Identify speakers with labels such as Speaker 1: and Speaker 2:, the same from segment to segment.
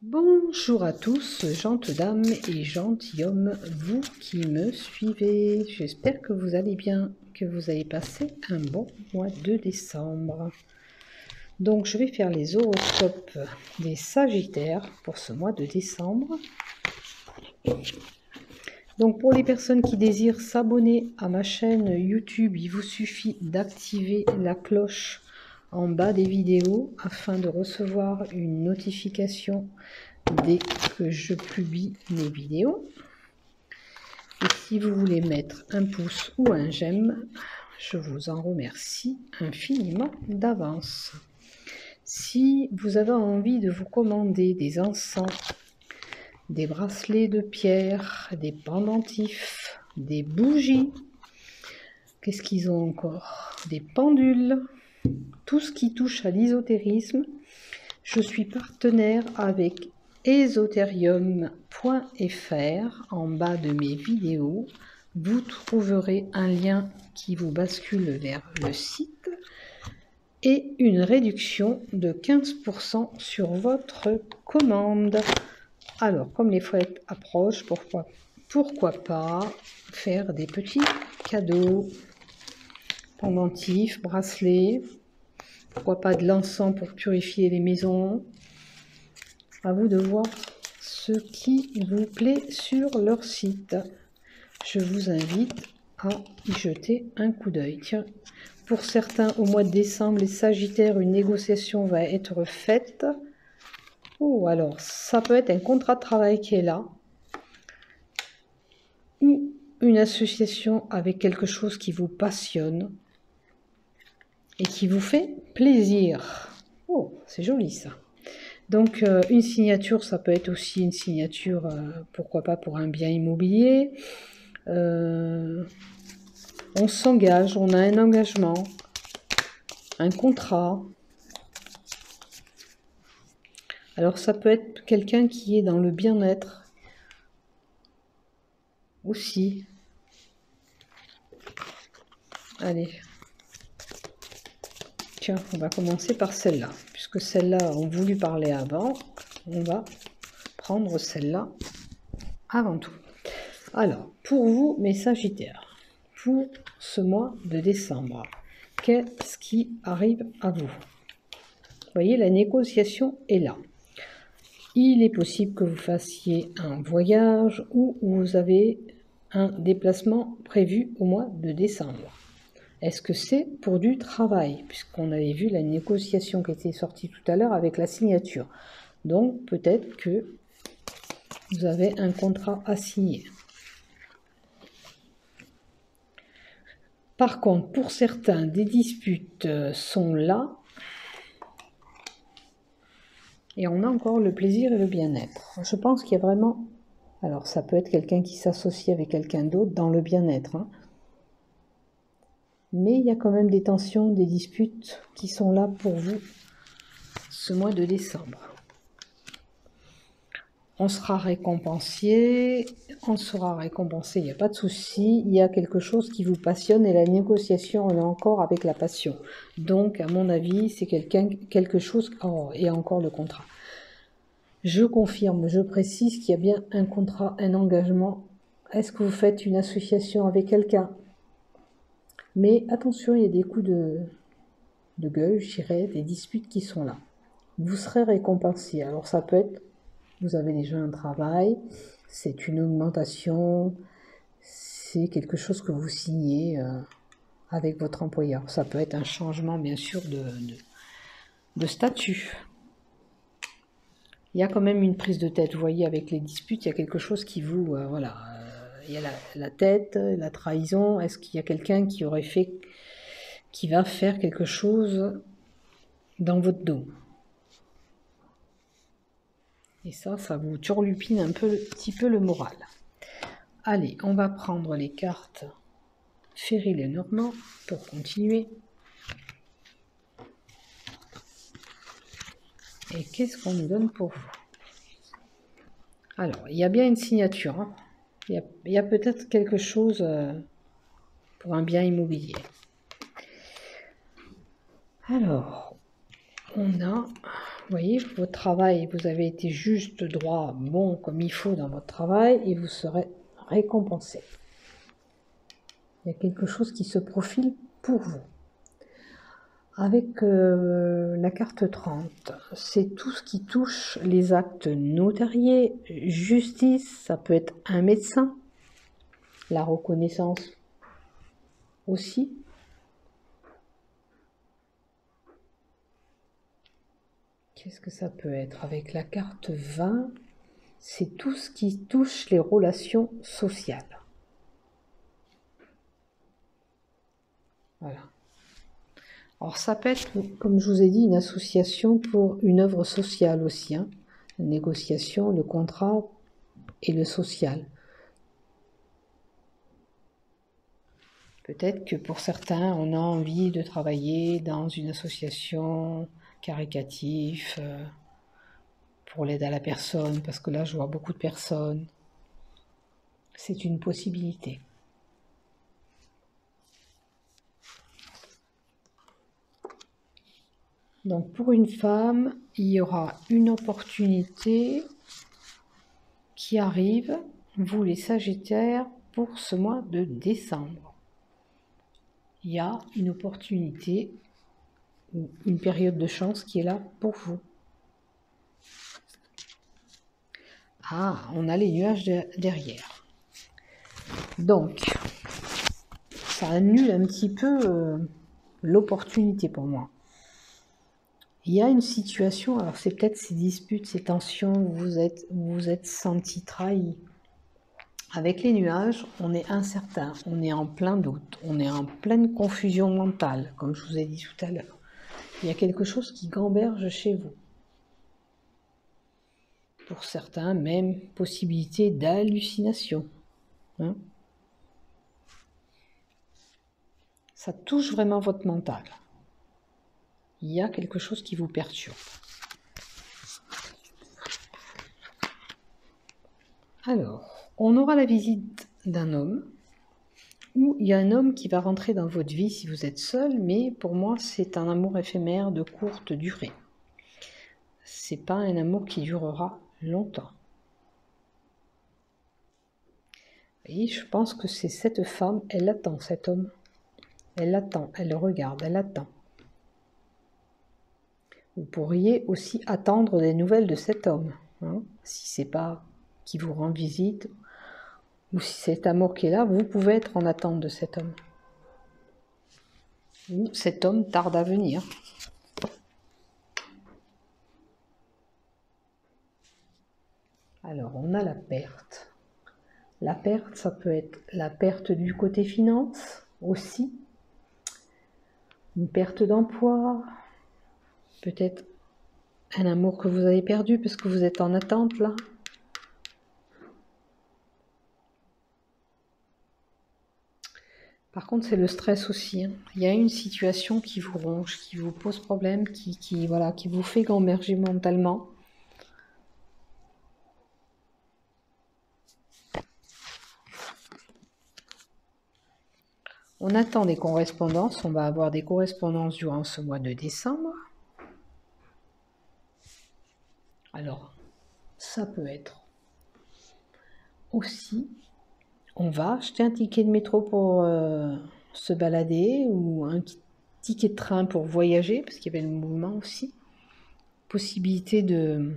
Speaker 1: Bonjour à tous, gentes dames et gentilshommes, vous qui me suivez. J'espère que vous allez bien, que vous avez passé un bon mois de décembre. Donc je vais faire les horoscopes des Sagittaires pour ce mois de décembre. Donc pour les personnes qui désirent s'abonner à ma chaîne YouTube, il vous suffit d'activer la cloche en bas des vidéos afin de recevoir une notification dès que je publie mes vidéos. Et si vous voulez mettre un pouce ou un j'aime, je vous en remercie infiniment d'avance. Si vous avez envie de vous commander des encens, des bracelets de pierre, des pendentifs, des bougies, qu'est-ce qu'ils ont encore? Des pendules, tout ce qui touche à l'ésotérisme. Je suis partenaire avec esoterium.fr. En bas de mes vidéos, vous trouverez un lien qui vous bascule vers le site et une réduction de 15% sur votre commande. Alors, comme les fêtes approchent, pourquoi pas faire des petits cadeaux, pendentifs, bracelets, pourquoi pas de l'encens pour purifier les maisons. À vous de voir ce qui vous plaît sur leur site. Je vous invite à y jeter un coup d'œil. Tiens, pour certains, au mois de décembre, les Sagittaires, une négociation va être faite. Ou alors, ça peut être un contrat de travail qui est là. Ou une association avec quelque chose qui vous passionne et qui vous fait plaisir. Oh, c'est joli ça. Donc, une signature, ça peut être aussi une signature, pourquoi pas pour un bien immobilier. On s'engage, on a un engagement, un contrat. Alors, ça peut être quelqu'un qui est dans le bien-être aussi. Allez. Tiens, on va commencer par celle-là. Puisque celle-là, on voulu parler avant, on va prendre celle-là avant tout. Alors, pour vous, mes Sagittaires, pour ce mois de décembre, qu'est-ce qui arrive à vous? Vous voyez, la négociation est là. Il est possible que vous fassiez un voyage ou vous avez un déplacement prévu au mois de décembre. Est-ce que c'est pour du travail? Puisqu'on avait vu la négociation qui était sortie tout à l'heure avec la signature. Donc, peut-être que vous avez un contrat à signer. Par contre, pour certains, des disputes sont là. Et on a encore le plaisir et le bien-être. Je pense qu'il y a vraiment... Alors, ça peut être quelqu'un qui s'associe avec quelqu'un d'autre dans le bien-être. Hein. Mais il y a quand même des tensions, des disputes qui sont là pour vous ce mois de décembre. On sera récompensé, il n'y a pas de souci. Il y a quelque chose qui vous passionne et la négociation, on est encore avec la passion. Donc, à mon avis, c'est quelque chose... Oh, et encore le contrat. Je confirme, je précise qu'il y a bien un contrat, un engagement. Est-ce que vous faites une association avec quelqu'un? Mais attention, il y a des coups de gueule, je dirais, des disputes qui sont là. Vous serez récompensé. Alors ça peut être, vous avez déjà un travail, c'est une augmentation, c'est quelque chose que vous signez avec votre employeur. Ça peut être un changement, bien sûr, de statut. Il y a quand même une prise de tête, vous voyez, avec les disputes, il y a quelque chose qui vous... voilà, il y a la tête, la trahison. Est-ce qu'il y a quelqu'un qui va faire quelque chose dans votre dos? Et ça vous turlupine un petit peu le moral. Allez, on va prendre les cartes Ferry Lenormand pour continuer. Et qu'est-ce qu'on nous donne pour vous? Alors, il y a bien une signature. Hein. Il y a peut-être quelque chose pour un bien immobilier. Alors, on a voyez, votre travail, vous avez été juste, droit, bon, comme il faut dans votre travail, et vous serez récompensé. Il y a quelque chose qui se profile pour vous. Avec la carte 30, c'est tout ce qui touche les actes notariés, justice, ça peut être un médecin, la reconnaissance aussi. Qu'est-ce que ça peut être? Avec la carte 20, c'est tout ce qui touche les relations sociales. Voilà. Alors ça peut être, comme je vous ai dit, une association pour une œuvre sociale aussi. Hein. La négociation, le contrat et le social. Peut-être que pour certains, on a envie de travailler dans une association caritative pour l'aide à la personne, parce que là, je vois beaucoup de personnes. C'est une possibilité. Donc pour une femme, il y aura une opportunité qui arrive, vous les Sagittaires, pour ce mois de décembre. Il y a une opportunité, une période de chance qui est là pour vous. Ah, on a les nuages derrière. Donc, ça annule un petit peu l'opportunité pour moi. Il y a une situation, alors c'est peut-être ces disputes, ces tensions, vous êtes senti trahi. Avec les nuages, on est incertain, on est en plein doute, on est en pleine confusion mentale, comme je vous ai dit tout à l'heure. Il y a quelque chose qui gamberge chez vous. Pour certains, même possibilité d'hallucination. Hein? Ça touche vraiment votre mental. Il y a quelque chose qui vous perturbe. Alors, on aura la visite d'un homme, ou il y a un homme qui va rentrer dans votre vie si vous êtes seul, mais pour moi, c'est un amour éphémère de courte durée. C'est pas un amour qui durera longtemps. Et je pense que c'est cette femme, elle attend cet homme. Elle attend, elle le regarde, elle attend. Vous pourriez aussi attendre des nouvelles de cet homme, hein, si c'est pas qui vous rend visite, ou si cet amour qui est là, vous pouvez être en attente de cet homme. Ou cet homme tarde à venir. Alors, on a la perte. La perte, ça peut être la perte du côté finance aussi, une perte d'emploi, peut-être un amour que vous avez perdu parce que vous êtes en attente là. Par contre, c'est le stress aussi. Hein. Il y a une situation qui vous ronge, qui vous pose problème, qui vous fait gamberger mentalement. On attend des correspondances. On va avoir des correspondances durant ce mois de décembre. Alors, ça peut être aussi, on va acheter un ticket de métro pour se balader ou un ticket de train pour voyager, parce qu'il y avait le mouvement aussi. Possibilité de,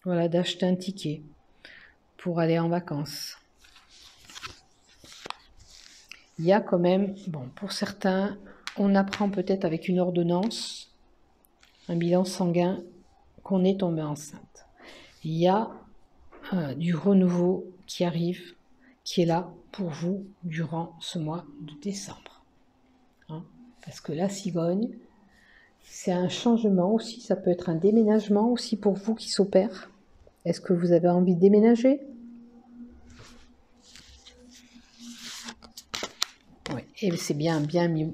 Speaker 1: voilà, d'acheter un ticket pour aller en vacances. Il y a quand même, bon, pour certains, on apprend peut-être avec une ordonnance, un bilan sanguin, qu'on est tombé enceinte. Il y a du renouveau qui arrive, qui est là pour vous durant ce mois de décembre. Hein, parce que la cigogne, c'est un changement aussi, ça peut être un déménagement aussi pour vous qui s'opère. Est-ce que vous avez envie de déménager? Oui, et c'est bien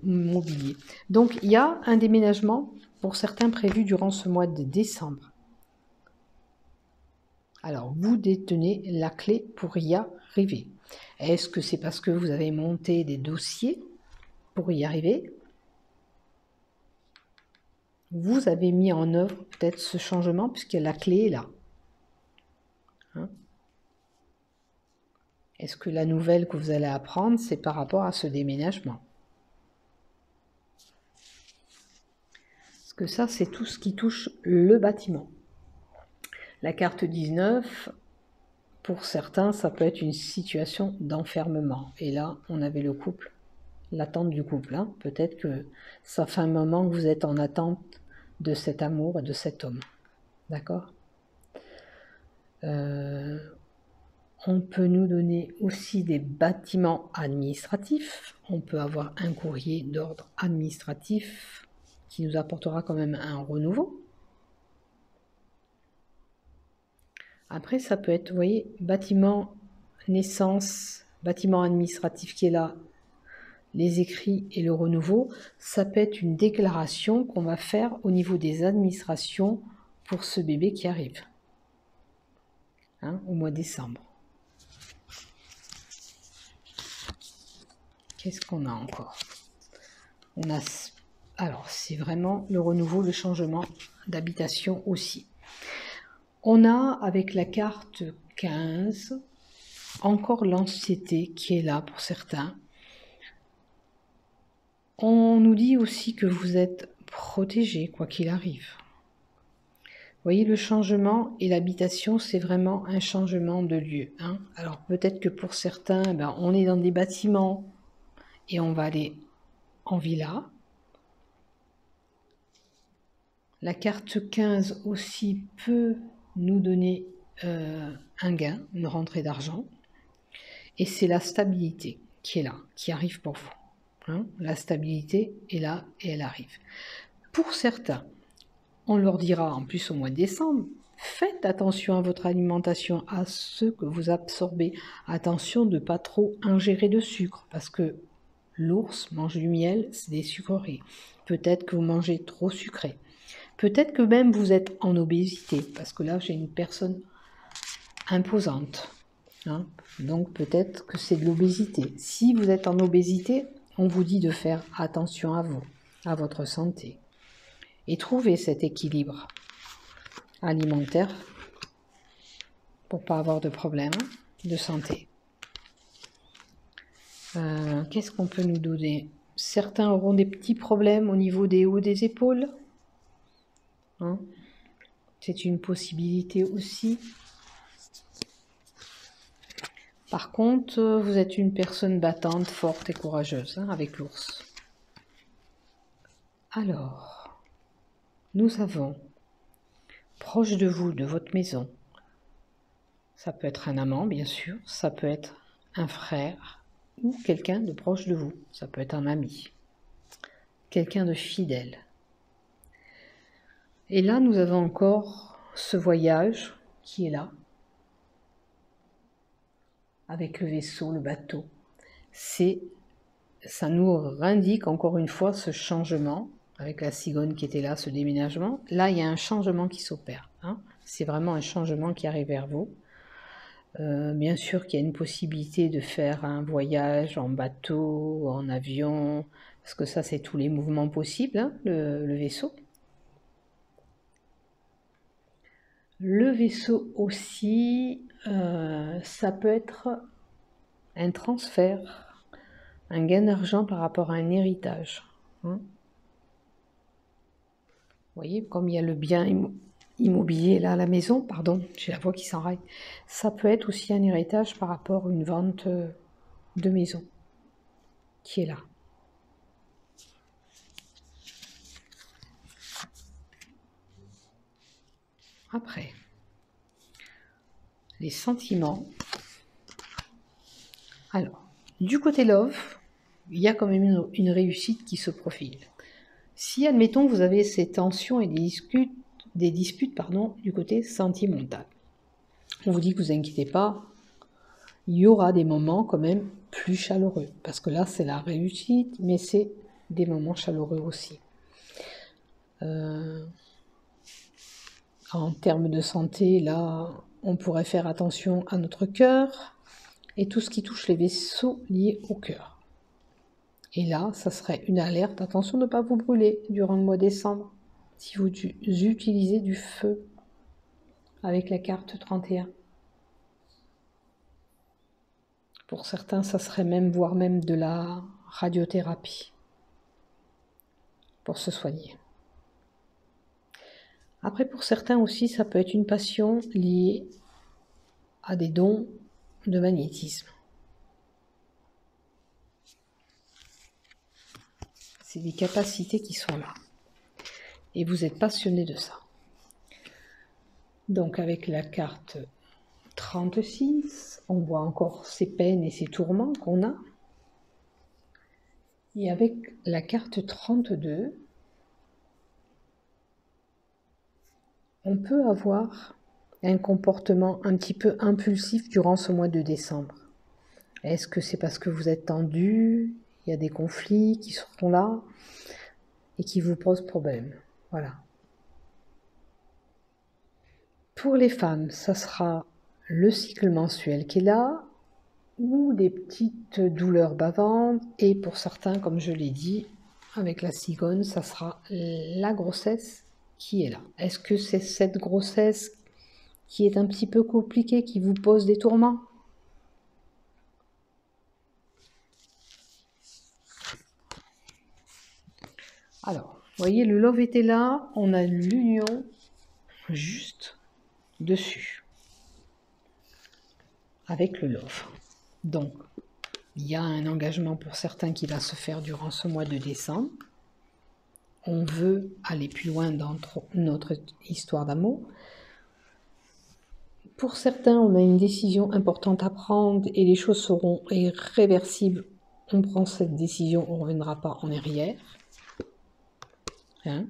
Speaker 1: mobilier. Donc, il y a un déménagement pour certains prévu durant ce mois de décembre. Alors, vous détenez la clé pour y arriver. Est-ce que c'est parce que vous avez monté des dossiers pour y arriver? vous avez mis en œuvre peut-être ce changement puisque la clé est là. Hein? Est-ce que la nouvelle que vous allez apprendre, c'est par rapport à ce déménagement? Parce que ça, c'est tout ce qui touche le bâtiment. La carte 19, pour certains, ça peut être une situation d'enfermement. Et là, on avait le couple, l'attente du couple. Hein. Peut-être que ça fait un moment que vous êtes en attente de cet amour et de cet homme. D'accord? On peut nous donner aussi des bâtiments administratifs. On peut avoir un courrier d'ordre administratif qui nous apportera quand même un renouveau. Après, ça peut être, vous voyez, bâtiment naissance, bâtiment administratif qui est là, les écrits et le renouveau. Ça peut être une déclaration qu'on va faire au niveau des administrations pour ce bébé qui arrive, hein, au mois de décembre. Qu'est-ce qu'on a encore? On a, alors c'est vraiment le renouveau, le changement d'habitation aussi. On a avec la carte 15 encore l'anxiété qui est là pour certains. On nous dit aussi que vous êtes protégé quoi qu'il arrive. Vous voyez, le changement et l'habitation, c'est vraiment un changement de lieu. Hein. Alors peut-être que pour certains, ben, on est dans des bâtiments et on va aller en villa. La carte 15 aussi peut nous donner un gain, une rentrée d'argent. Et c'est la stabilité qui est là, qui arrive pour vous. Hein. La stabilité est là et elle arrive. Pour certains, on leur dira en plus au mois de décembre, faites attention à votre alimentation, à ce que vous absorbez. Attention de ne pas trop ingérer de sucre, parce que l'ours mange du miel, c'est des sucreries. Peut-être que vous mangez trop sucré. Peut-être que même vous êtes en obésité, parce que là j'ai une personne imposante. Hein. Donc peut-être que c'est de l'obésité. Si vous êtes en obésité, on vous dit de faire attention à vous, à votre santé. Et trouver cet équilibre alimentaire pour pas avoir de problème de santé. Qu'est-ce qu'on peut nous donner? Certains auront des petits problèmes au niveau des hauts des épaules. Hein, c'est une possibilité aussi. Par contre, vous êtes une personne battante, forte et courageuse, hein, avec l'ours. Alors, nous avons proche de vous, de votre maison. Ça peut être un amant, bien sûr. Ça peut être un frère ou quelqu'un de proche de vous. Ça peut être un ami. Quelqu'un de fidèle. Et là, nous avons encore ce voyage qui est là. Avec le vaisseau, le bateau. Ça nous indique encore une fois ce changement, avec la cigogne qui était là, ce déménagement. Là, il y a un changement qui s'opère. Hein. C'est vraiment un changement qui arrive vers vous. Bien sûr qu'il y a une possibilité de faire un voyage en bateau, en avion, parce que ça, c'est tous les mouvements possibles, hein, le vaisseau. Le vaisseau aussi, ça peut être un transfert, un gain d'argent par rapport à un héritage. Hein. Vous voyez, comme il y a le bien immobilier là à la maison, pardon, j'ai la voix qui s'enraille, ça peut être aussi un héritage par rapport à une vente de maison qui est là. Après, les sentiments. Alors, du côté love, il y a quand même une réussite qui se profile. Si, admettons, vous avez ces tensions et des disputes du côté sentimental, on vous dit que vous inquiétez pas, il y aura des moments quand même plus chaleureux, parce que là, c'est la réussite, mais c'est des moments chaleureux aussi. En termes de santé, là, on pourrait faire attention à notre cœur et tout ce qui touche les vaisseaux liés au cœur. Et là, ça serait une alerte, attention de ne pas vous brûler durant le mois de décembre, si vous utilisez du feu avec la carte 31. Pour certains, ça serait même, voire même de la radiothérapie pour se soigner. Après, pour certains aussi, ça peut être une passion liée à des dons de magnétisme. C'est des capacités qui sont là. Et vous êtes passionné de ça. Donc avec la carte 36, on voit encore ces peines et ces tourments qu'on a. Et avec la carte 32, on peut avoir un comportement un petit peu impulsif durant ce mois de décembre. Est-ce que c'est parce que vous êtes tendu, il y a des conflits qui seront là et qui vous posent problème? Voilà. Pour les femmes, ça sera le cycle mensuel qui est là, ou des petites douleurs bavantes, et pour certains, comme je l'ai dit, avec la cigogne, ça sera la grossesse qui est là. Est-ce que c'est cette grossesse qui est un petit peu compliquée, qui vous pose des tourments? Alors, vous voyez, le love était là, on a l'union juste dessus, avec le love. Donc, il y a un engagement pour certains qui va se faire durant ce mois de décembre. On veut aller plus loin dans notre histoire d'amour. Pour certains, on a une décision importante à prendre et les choses seront irréversibles. On prend cette décision, on ne reviendra pas en arrière. Hein?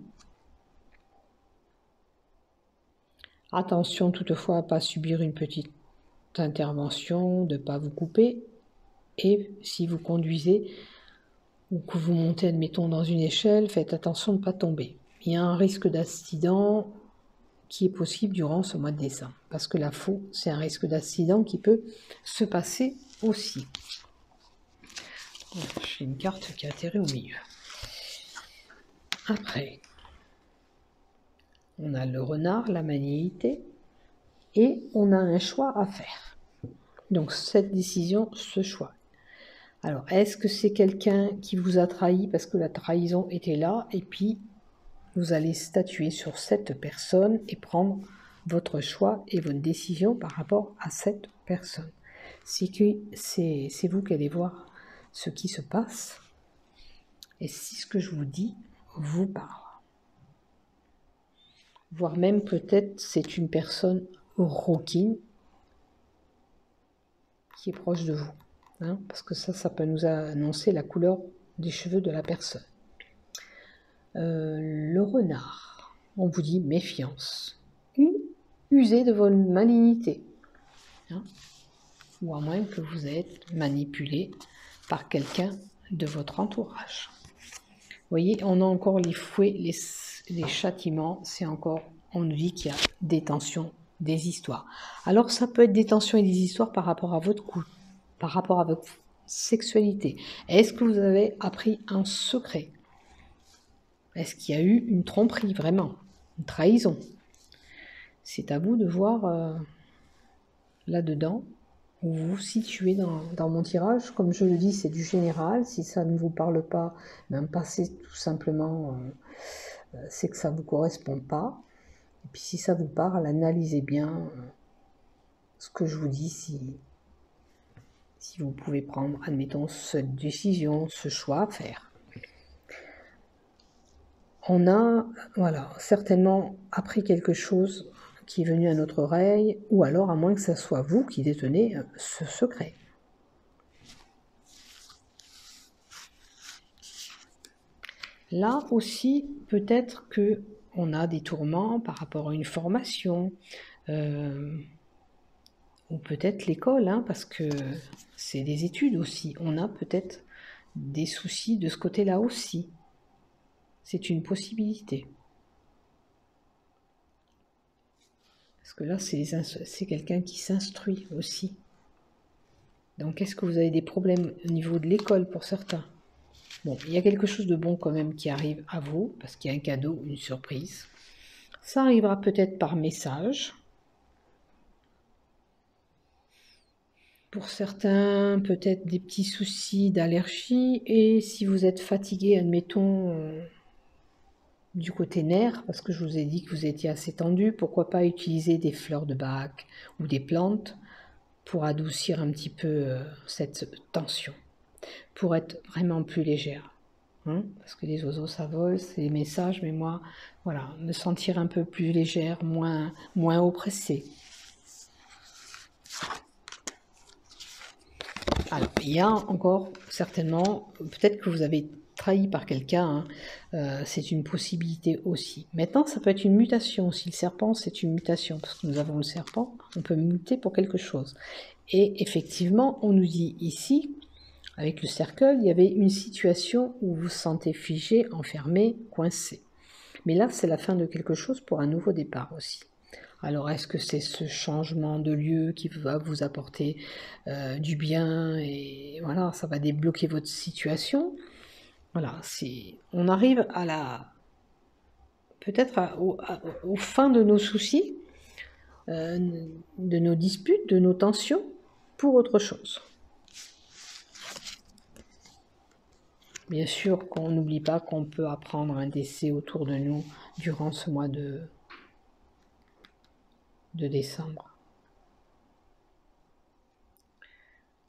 Speaker 1: Attention toutefois à ne pas subir une petite intervention, de ne pas vous couper. Et si vous conduisez ou que vous montez, admettons, dans une échelle, faites attention de ne pas tomber. Il y a un risque d'accident qui est possible durant ce mois de décembre. Parce que la faux, c'est un risque d'accident qui peut se passer aussi. J'ai une carte qui a atterri au milieu. Après, on a le renard, la malignité, et on a un choix à faire. Donc cette décision, ce choix. Alors, est-ce que c'est quelqu'un qui vous a trahi parce que la trahison était là, et puis vous allez statuer sur cette personne et prendre votre choix et votre décision par rapport à cette personne. C'est vous qui allez voir ce qui se passe, et si ce que je vous dis vous parle. Voire même peut-être c'est une personne rouquine qui est proche de vous. Hein, parce que ça peut nous annoncer la couleur des cheveux de la personne. Le renard, on vous dit méfiance. Usez de votre malignité. Hein, ou à moins que vous êtes manipulé par quelqu'un de votre entourage. Vous voyez, on a encore les fouets, les châtiments, c'est encore, on nous dit qu'il y a des tensions, des histoires. Alors ça peut être des tensions et des histoires par rapport à votre couple, par rapport à votre sexualité. Est-ce que vous avez appris un secret? Est-ce qu'il y a eu une tromperie, vraiment? Une trahison? C'est à vous de voir là-dedans où vous vous situez dans mon tirage. Comme je le dis, c'est du général. Si ça ne vous parle pas, même passez tout simplement, c'est que ça ne vous correspond pas. Et puis si ça vous parle, analysez bien ce que je vous dis, si vous pouvez prendre, admettons, cette décision, ce choix à faire. On a, voilà, certainement appris quelque chose qui est venu à notre oreille, ou alors à moins que ce soit vous qui détenez ce secret. Là aussi, peut-être que on a des tourments par rapport à une formation, ou peut-être l'école, hein, parce que c'est des études aussi. On a peut-être des soucis de ce côté-là aussi. C'est une possibilité. Parce que là, c'est quelqu'un qui s'instruit aussi. Donc, est-ce que vous avez des problèmes au niveau de l'école pour certains? Bon, il y a quelque chose de bon quand même qui arrive à vous, parce qu'il y a un cadeau, une surprise. Ça arrivera peut-être par message. Pour certains, peut-être des petits soucis d'allergie. Et si vous êtes fatigué, admettons, du côté nerf, parce que je vous ai dit que vous étiez assez tendu, pourquoi pas utiliser des fleurs de bac ou des plantes pour adoucir un petit peu cette tension, pour être vraiment plus légère. Hein, parce que les oiseaux ça vole, c'est des messages, mais moi, voilà, me sentir un peu plus légère, moins oppressée. Alors, il y a encore certainement, peut-être que vous avez trahi par quelqu'un, hein, c'est une possibilité aussi. Maintenant, ça peut être une mutation aussi. Le serpent, c'est une mutation, parce que nous avons le serpent, on peut muter pour quelque chose. Et effectivement, on nous dit ici, avec le cercle, il y avait une situation où vous vous sentez figé, enfermé, coincé. Mais là, c'est la fin de quelque chose pour un nouveau départ aussi. Alors, est-ce que c'est ce changement de lieu qui va vous apporter du bien et voilà, ça va débloquer votre situation? Voilà, on arrive à peut-être aux fins de nos soucis, de nos disputes, de nos tensions, pour autre chose. Bien sûr qu'on n'oublie pas qu'on peut apprendre un décès autour de nous durant ce mois de décembre.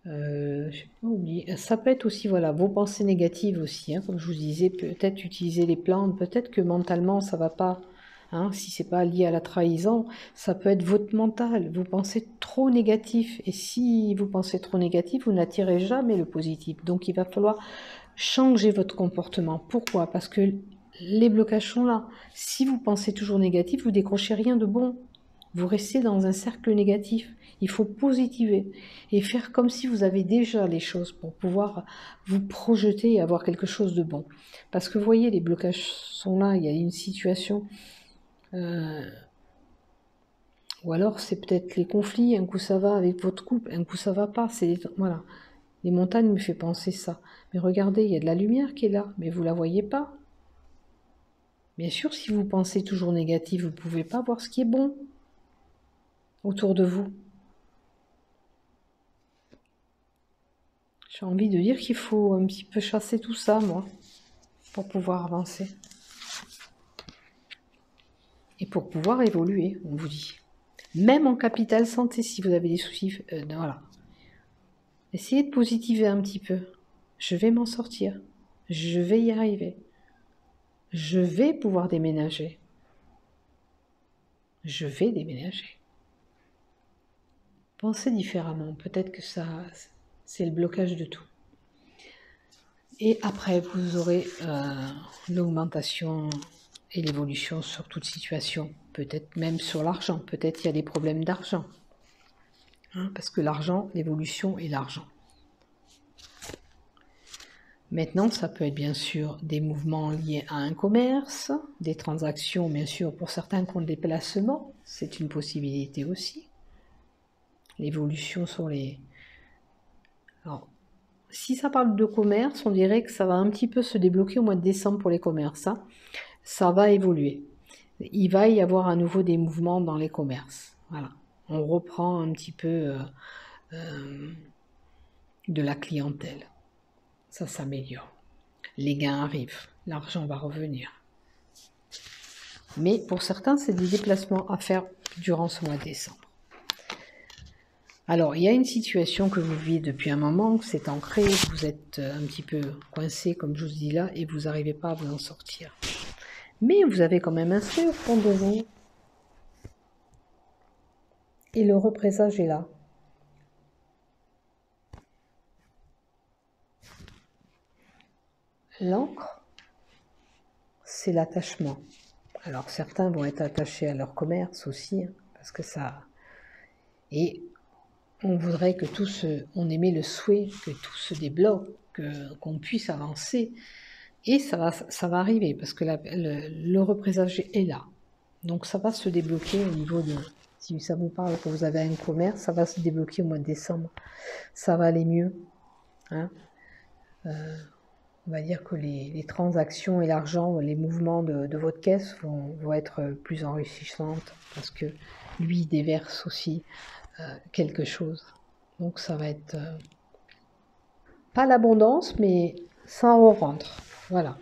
Speaker 1: Je n'ai pas oublié. Ça peut être aussi, voilà, vos pensées négatives aussi, hein, comme je vous disais, peut-être utiliser les plantes, peut-être que mentalement ça va pas, hein, si c'est pas lié à la trahison, ça peut être votre mental, vous pensez trop négatif, et si vous pensez trop négatif, vous n'attirez jamais le positif, donc il va falloir changer votre comportement. Pourquoi? Parce que les blocages sont là. Si vous pensez toujours négatif, vous décrochez rien de bon. Vous restez dans un cercle négatif. Il faut positiver et faire comme si vous avez déjà les choses pour pouvoir vous projeter et avoir quelque chose de bon. Parce que vous voyez, les blocages sont là, il y a une situation. Ou alors c'est peut-être les conflits, un coup ça va avec votre couple, un coup ça va pas. Voilà. Les montagnes me fait penser ça. Mais regardez, il y a de la lumière qui est là, mais vous la voyez pas. Bien sûr, si vous pensez toujours négatif, vous ne pouvez pas voir ce qui est bon autour de vous. J'ai envie de dire qu'il faut un petit peu chasser tout ça, moi, pour pouvoir avancer. Et pour pouvoir évoluer, on vous dit. Même en capital santé, si vous avez des soucis, voilà. Essayez de positiver un petit peu. Je vais m'en sortir. Je vais y arriver. Je vais pouvoir déménager. Je vais déménager. Pensez différemment. Peut-être que ça, c'est le blocage de tout. Et après, vous aurez l'augmentation et l'évolution sur toute situation. Peut-être même sur l'argent. Peut-être qu'il y a des problèmes d'argent. Hein, parce que l'argent, l'évolution est l'argent. Maintenant, ça peut être bien sûr des mouvements liés à un commerce, des transactions, bien sûr, pour certains qui ont des déplacements. C'est une possibilité aussi. L'évolution sur les... Alors, si ça parle de commerce, on dirait que ça va un petit peu se débloquer au mois de décembre pour les commerces. Hein. Ça va évoluer. Il va y avoir à nouveau des mouvements dans les commerces. Voilà. On reprend un petit peu de la clientèle. Ça s'améliore. Les gains arrivent. L'argent va revenir. Mais pour certains, c'est des déplacements à faire durant ce mois de décembre. Alors, il y a une situation que vous vivez depuis un moment, c'est ancré, vous êtes un petit peu coincé, comme je vous dis là, et vous n'arrivez pas à vous en sortir. Mais vous avez quand même un souhait au fond de vous. Et le représage est là. L'encre, c'est l'attachement. Alors, certains vont être attachés à leur commerce aussi, hein, parce que ça... Et on voudrait que on aimait le souhait que tout se débloque, qu'on puisse avancer. Et ça va arriver, parce que le représage est là. Donc ça va se débloquer au niveau de... Si ça vous parle, que vous avez un commerce, ça va se débloquer au mois de décembre. Ça va aller mieux. Hein. on va dire que les transactions et l'argent, les mouvements de votre caisse vont être plus enrichissantes parce que lui il déverse aussi quelque chose. Donc ça va être pas l'abondance, mais ça en rentre. Voilà.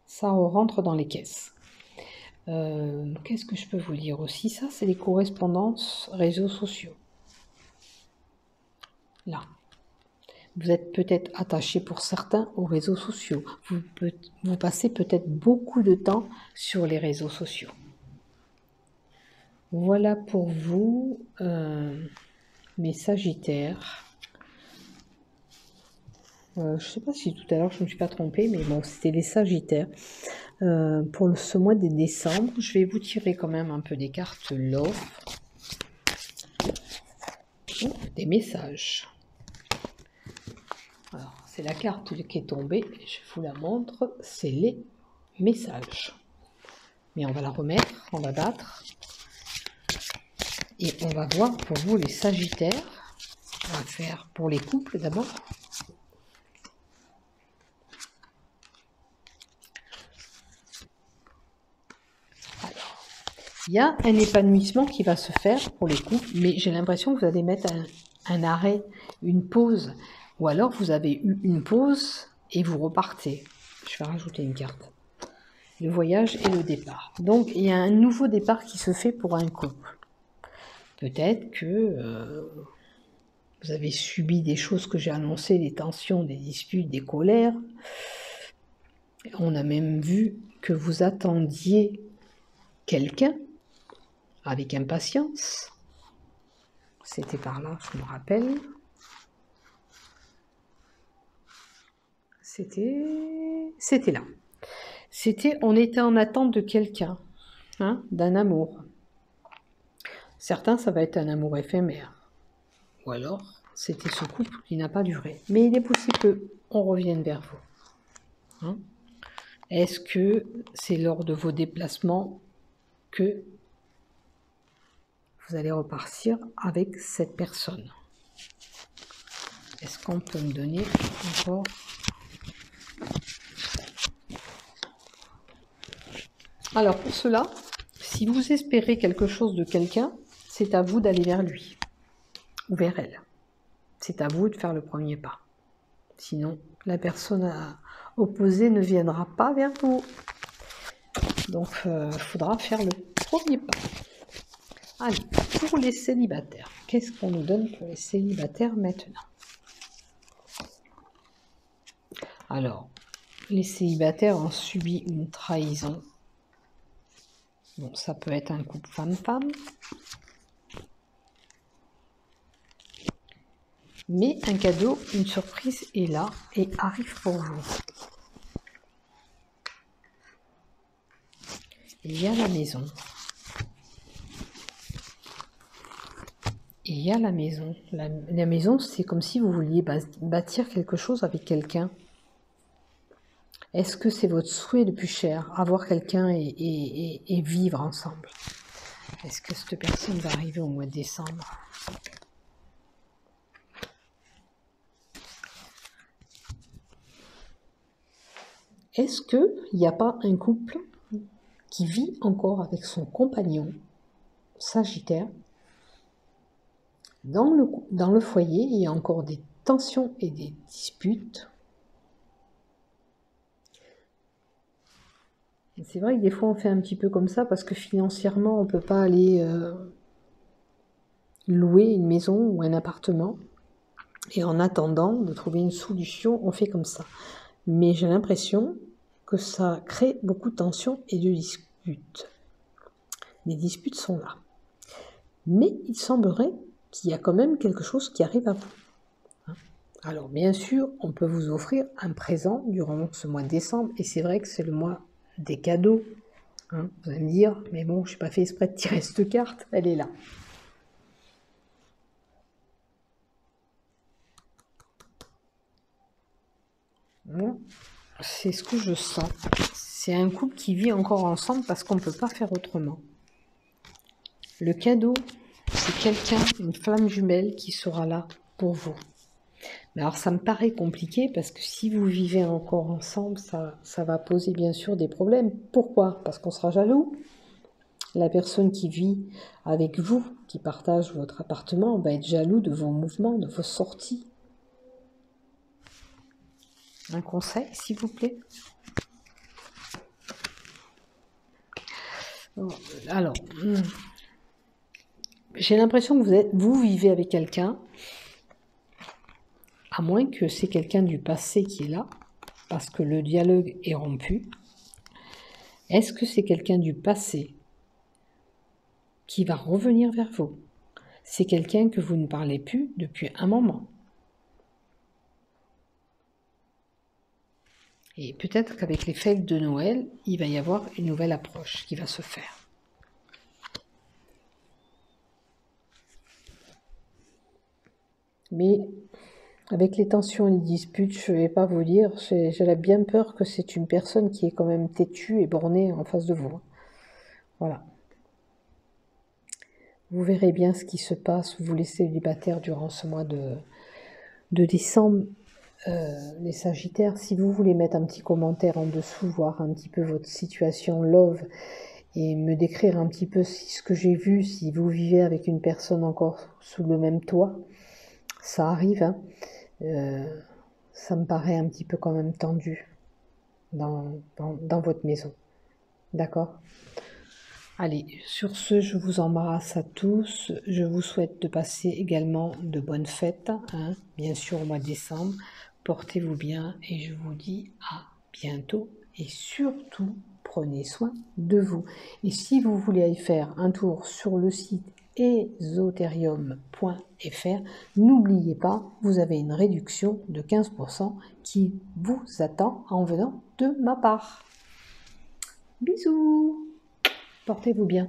Speaker 1: Ça en rentre dans les caisses. Qu'est-ce que je peux vous dire aussi? Ça, c'est les correspondances réseaux sociaux. Là. Vous êtes peut-être attaché pour certains aux réseaux sociaux. Vous passez peut-être beaucoup de temps sur les réseaux sociaux. Voilà pour vous, mes Sagittaires. Je ne sais pas si tout à l'heure je ne me suis pas trompée, mais bon, c'était les Sagittaires. Pour ce mois de décembre, je vais vous tirer quand même un peu des cartes Love. Des messages. Alors, c'est la carte qui est tombée, je vous la montre, c'est les messages. Mais on va la remettre, on va battre. Et on va voir pour vous les Sagittaires. On va faire pour les couples d'abord. Alors, il y a un épanouissement qui va se faire pour les couples, mais j'ai l'impression que vous allez mettre un arrêt, une pause. Ou alors vous avez eu une pause et vous repartez. Je vais rajouter une carte. Le voyage et le départ. Donc il y a un nouveau départ qui se fait pour un couple. Peut-être que vous avez subi des choses que j'ai annoncées, des tensions, des disputes, des colères. On a même vu que vous attendiez quelqu'un avec impatience. C'était par là, je me rappelle. C'était là. On était en attente de quelqu'un, hein, d'un amour. Certains, ça va être un amour éphémère. Ou alors, c'était ce couple qui n'a pas duré. Mais il est possible qu'on revienne vers vous. Hein. Est-ce que c'est lors de vos déplacements que vous allez repartir avec cette personne? Est-ce qu'on peut me donner encore... Alors pour cela, si vous espérez quelque chose de quelqu'un, c'est à vous d'aller vers lui ou vers elle. C'est à vous de faire le premier pas. Sinon, la personne opposée ne viendra pas vers vous. Donc, il faudra faire le premier pas. Allez, pour les célibataires, qu'est-ce qu'on nous donne pour les célibataires maintenant? Alors, les célibataires ont subi une trahison. Bon, ça peut être un couple femme-femme. Mais un cadeau, une surprise est là et arrive pour vous. Il y a la maison. Il y a la maison. La maison, c'est comme si vous vouliez bâtir quelque chose avec quelqu'un. Est-ce que c'est votre souhait le plus cher, avoir quelqu'un et vivre ensemble? Est-ce que cette personne va arriver au mois de décembre? Est-ce qu'il n'y a pas un couple qui vit encore avec son compagnon Sagittaire? Dans le foyer, il y a encore des tensions et des disputes. C'est vrai que des fois on fait un petit peu comme ça parce que financièrement on ne peut pas aller louer une maison ou un appartement. Et en attendant de trouver une solution, on fait comme ça. Mais j'ai l'impression que ça crée beaucoup de tensions et de disputes. Les disputes sont là. Mais il semblerait qu'il y a quand même quelque chose qui arrive à vous. Alors bien sûr, on peut vous offrir un présent durant ce mois de décembre. Et c'est vrai que c'est le mois des cadeaux. Vous allez me dire, mais bon, je n'ai pas fait exprès de tirer cette carte, elle est là. C'est ce que je sens. C'est un couple qui vit encore ensemble parce qu'on ne peut pas faire autrement. Le cadeau, c'est quelqu'un, une flamme jumelle qui sera là pour vous. Mais alors ça me paraît compliqué parce que si vous vivez encore ensemble, ça va poser bien sûr des problèmes. Pourquoi? Parce qu'on sera jaloux. La personne qui vit avec vous, qui partage votre appartement, va être jaloux de vos mouvements, de vos sorties. Un conseil, s'il vous plaît? Alors, j'ai l'impression que vous vivez avec quelqu'un, à moins que c'est quelqu'un du passé qui est là, parce que le dialogue est rompu. Est-ce que c'est quelqu'un du passé qui va revenir vers vous? C'est quelqu'un que vous ne parlez plus depuis un moment. Et peut-être qu'avec les fêtes de Noël, il va y avoir une nouvelle approche qui va se faire. Mais avec les tensions et les disputes, je ne vais pas vous dire, j'ai bien peur que c'est une personne qui est quand même têtue et bornée en face de vous. Voilà. Vous verrez bien ce qui se passe, vous les célibataires, durant ce mois de décembre. Les Sagittaires, si vous voulez mettre un petit commentaire en dessous, voir un petit peu votre situation love et me décrire un petit peu ce que j'ai vu, si vous vivez avec une personne encore sous le même toit, ça arrive, hein. Ça me paraît un petit peu quand même tendu dans votre maison. D'accord? Allez, sur ce, je vous embrasse à tous. Je vous souhaite de passer également de bonnes fêtes, hein, bien sûr au mois de décembre. Portez-vous bien et je vous dis à bientôt. Et surtout, prenez soin de vous. Et si vous voulez aller faire un tour sur le site esoterium.fr, n'oubliez pas, vous avez une réduction de 15% qui vous attend en venant de ma part. Bisous! Portez-vous bien.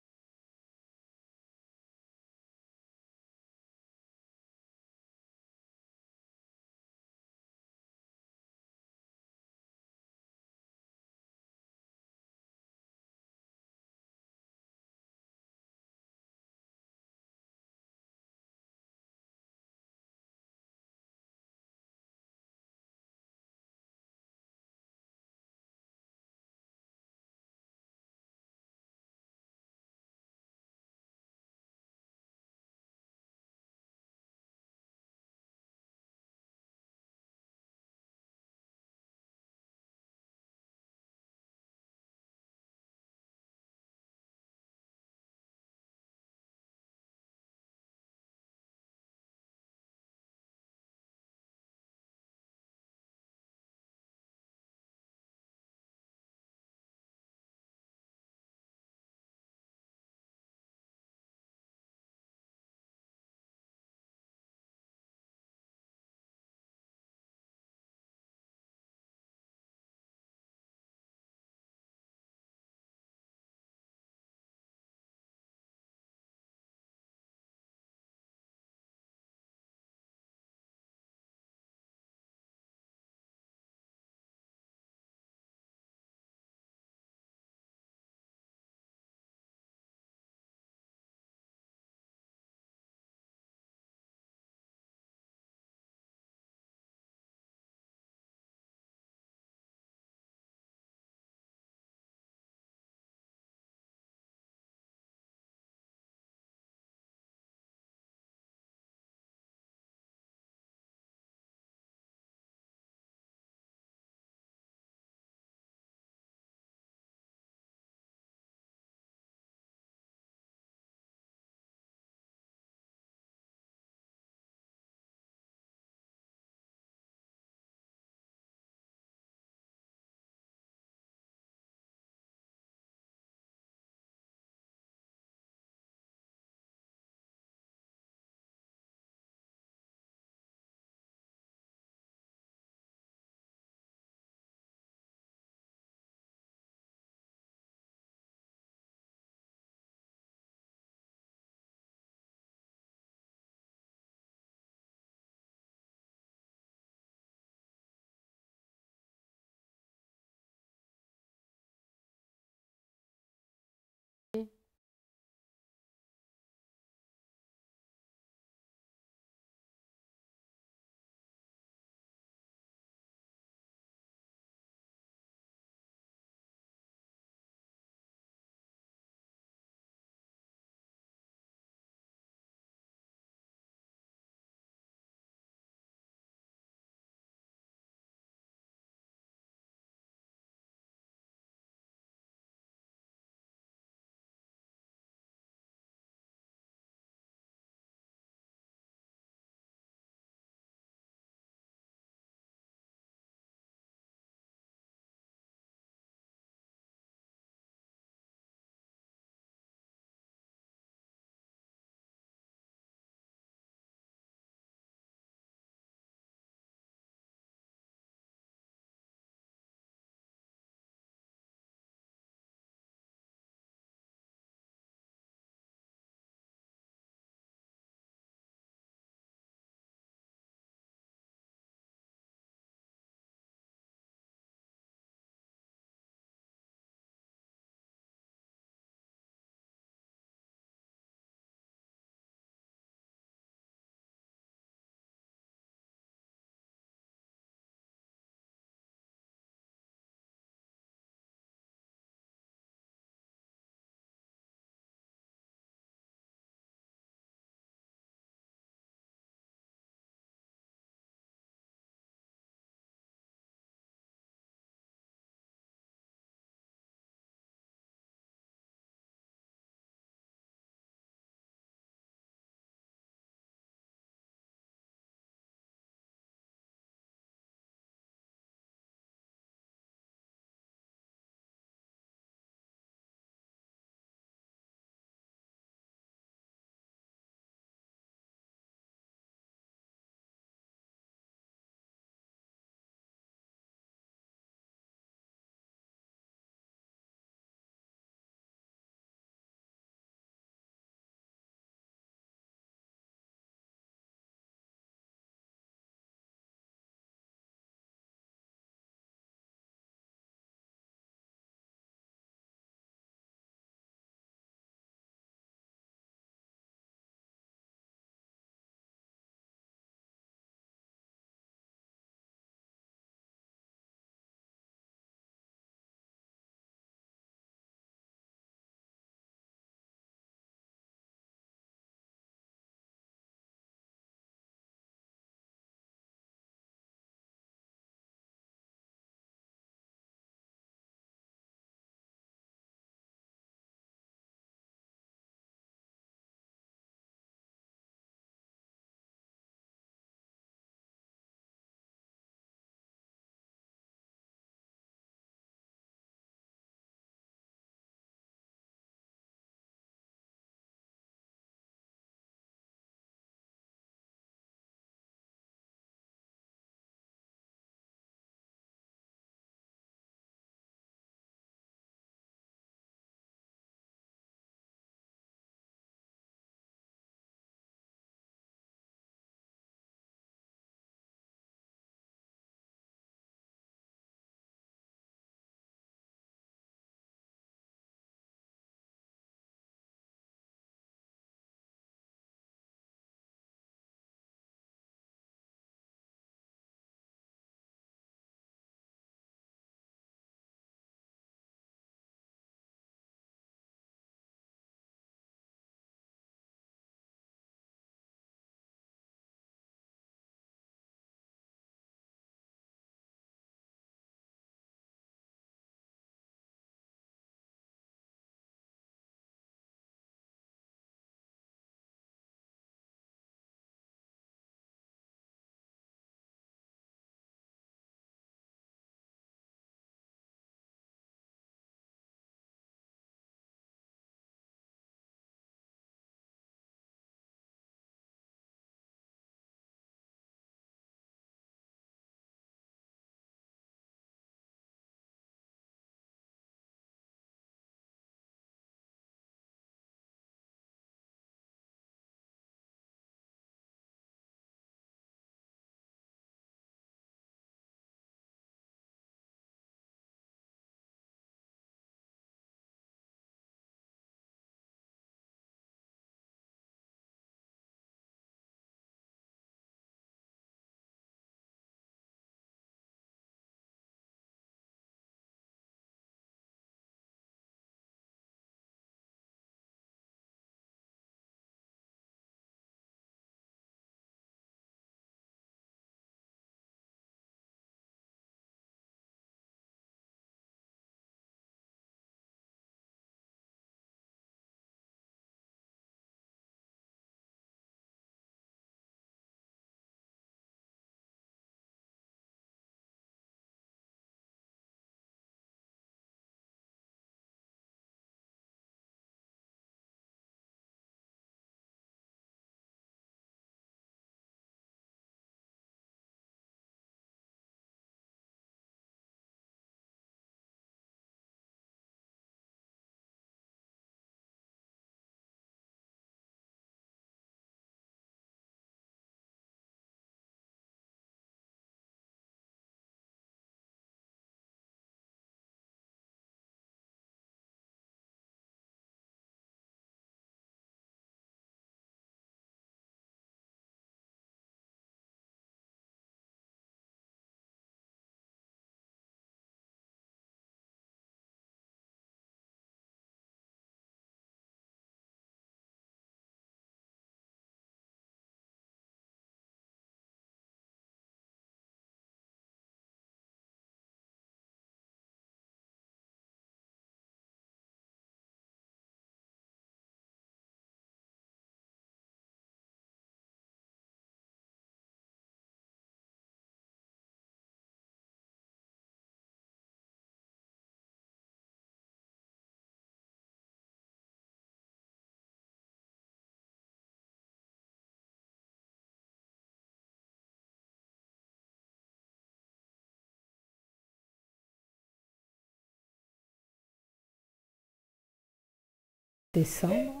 Speaker 1: Descendre.